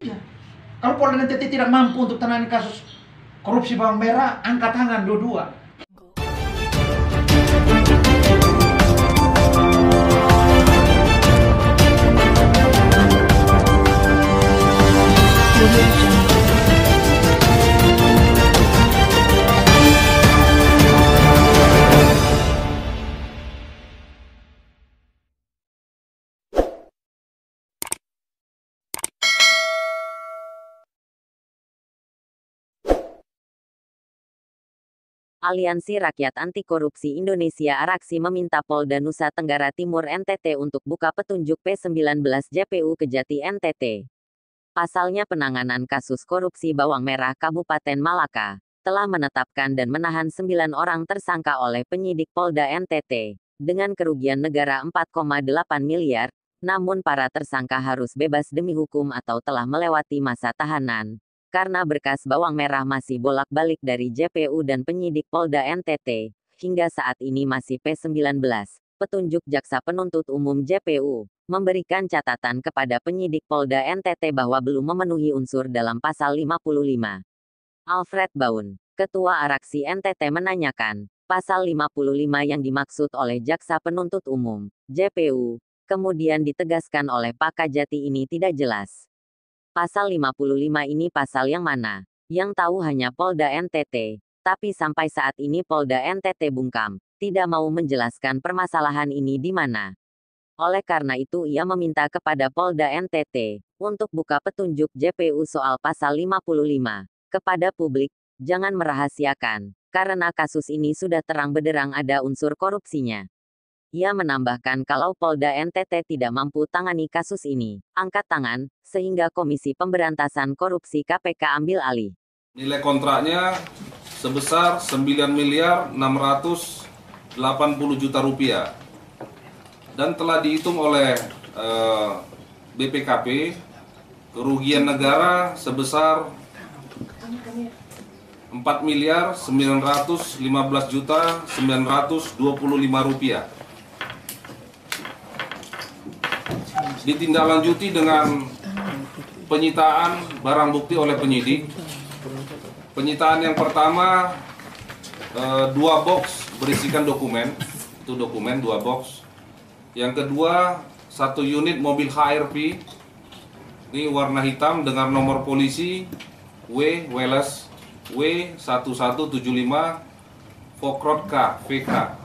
Ya. Kalau Polda NTT tidak mampu untuk tangani kasus korupsi bawang merah, angkat tangan dua-dua. Aliansi Rakyat Anti Korupsi Indonesia Araksi meminta Polda Nusa Tenggara Timur NTT untuk buka petunjuk P19 JPU Kejati NTT. Pasalnya penanganan kasus korupsi bawang merah Kabupaten Malaka telah menetapkan dan menahan 9 orang tersangka oleh penyidik Polda NTT dengan kerugian negara 4,8 miliar, namun para tersangka harus bebas demi hukum atau telah melewati masa tahanan. Karena berkas bawang merah masih bolak-balik dari JPU dan penyidik Polda NTT, hingga saat ini masih P19, petunjuk Jaksa Penuntut Umum JPU, memberikan catatan kepada penyidik Polda NTT bahwa belum memenuhi unsur dalam pasal 55. Alfred Baun, Ketua Araksi NTT menanyakan, pasal 55 yang dimaksud oleh Jaksa Penuntut Umum, JPU, kemudian ditegaskan oleh Pak Kajati ini tidak jelas. Pasal 55 ini pasal yang mana? Yang tahu hanya Polda NTT, tapi sampai saat ini Polda NTT bungkam, tidak mau menjelaskan permasalahan ini di mana. Oleh karena itu ia meminta kepada Polda NTT, untuk buka petunjuk JPU soal pasal 55, kepada publik, jangan merahasiakan, karena kasus ini sudah terang benderang ada unsur korupsinya. Ia menambahkan kalau Polda NTT tidak mampu tangani kasus ini, angkat tangan, sehingga Komisi Pemberantasan Korupsi KPK ambil alih. Nilai kontraknya sebesar 9.680 juta rupiah dan telah dihitung oleh BPKP kerugian negara sebesar 4.915.925 rupiah. Ditindaklanjuti dengan penyitaan barang bukti oleh penyidik. Penyitaan yang pertama 2 box berisikan dokumen, itu dokumen 2 box. Yang kedua 1 unit mobil HRV, ini warna hitam dengan nomor polisi Weles W1175 Fokrot K VK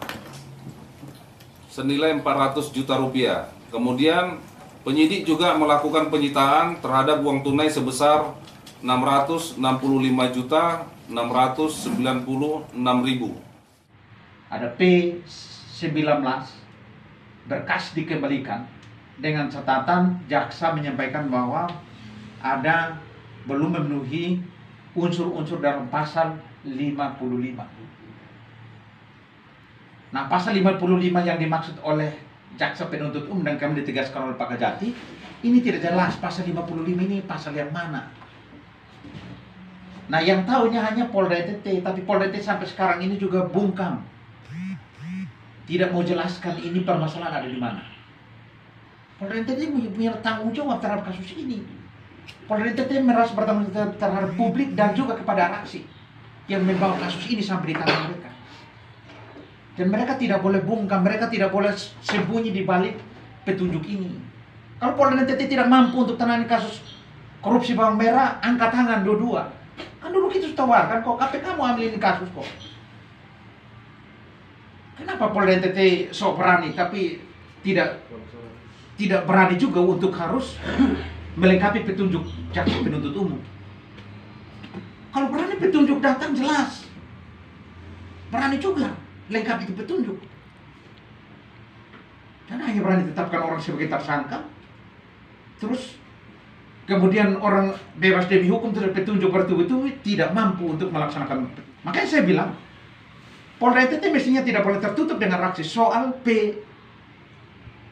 senilai 400 juta rupiah. Kemudian penyidik juga melakukan penyitaan terhadap uang tunai sebesar 665.696.000. Ada P19, berkas dikembalikan dengan catatan jaksa menyampaikan bahwa ada belum memenuhi unsur-unsur dalam pasal 55. Nah, pasal 55 yang dimaksud oleh Jaksa Penuntut Umum dan kami ditegaskan oleh Pak Kajati, ini tidak jelas pasal 55 ini pasal yang mana. Nah, yang tahunya hanya Polda NTT, tapi Polda NTT sampai sekarang ini juga bungkam. Tidak mau jelaskan ini permasalahan ada di mana. Polda NTT punya tanggung jawab terhadap kasus ini. Polda NTT merasa bertanggung jawab terhadap publik dan juga kepada Araksi yang membawa kasus ini sampai di tangan mereka. Dan mereka tidak boleh bungkam, mereka tidak boleh sembunyi di balik petunjuk ini. Kalau Polda NTT tidak mampu untuk tangani kasus korupsi bawang merah, angkat tangan dua-dua. Kan dulu kita sudah tawarkan kok, KPK mau ambil ini kasus kok. Kenapa Polda NTT sok berani tapi tidak berani juga untuk harus melengkapi petunjuk Jaksa Penuntut Umum? Kalau berani petunjuk datang jelas, berani juga lengkap itu petunjuk. Dan hanya berani tetapkan orang sebagai tersangka, terus kemudian orang bebas demi hukum terhadap petunjuk bertubi-tubi tidak mampu untuk melaksanakan. Makanya saya bilang Polda NTT mestinya tidak boleh tertutup dengan Araksi soal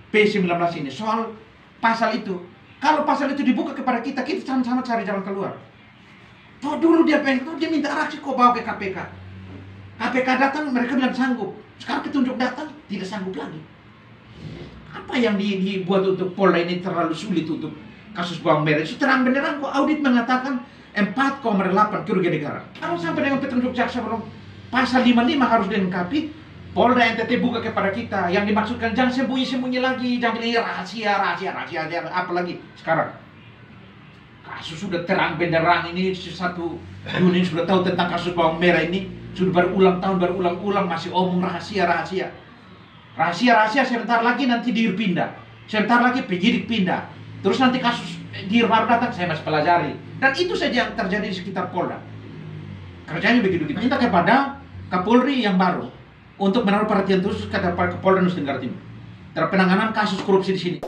P19 ini, soal pasal itu. Kalau pasal itu dibuka kepada kita sama-sama cari jalan keluar. Toh dulu dia minta Araksi kok bawa ke KPK. KPK datang, mereka bilang sanggup. Sekarang petunjuk datang, tidak sanggup lagi. Apa yang dibuat untuk Polda ini terlalu sulit untuk kasus bawang merah itu terang benderang kok audit mengatakan 4,8 kerugian negara. Kalau sampai dengan petunjuk jaksa belum pasal 55 harus dilengkapi. Polda NTT buka kepada kita. Yang dimaksudkan jangan sembunyi-sembunyi lagi, jangan bilang rahasia, apa lagi sekarang. Kasus sudah terang benderang ini satu dunia sudah tahu tentang kasus bawang merah ini. Sudah berulang-ulang masih omong rahasia. Rahasia sebentar lagi nanti dirpindah. Sebentar lagi penyidik pindah. Terus nanti kasus dir baru datang saya masih pelajari. Dan itu saja yang terjadi di sekitar Polda. Kerjanya begitu. Minta kepada Kapolri yang baru untuk menaruh perhatian khusus kepada Kapolda Nusa Tenggara Timur terhadap penanganan kasus korupsi di sini.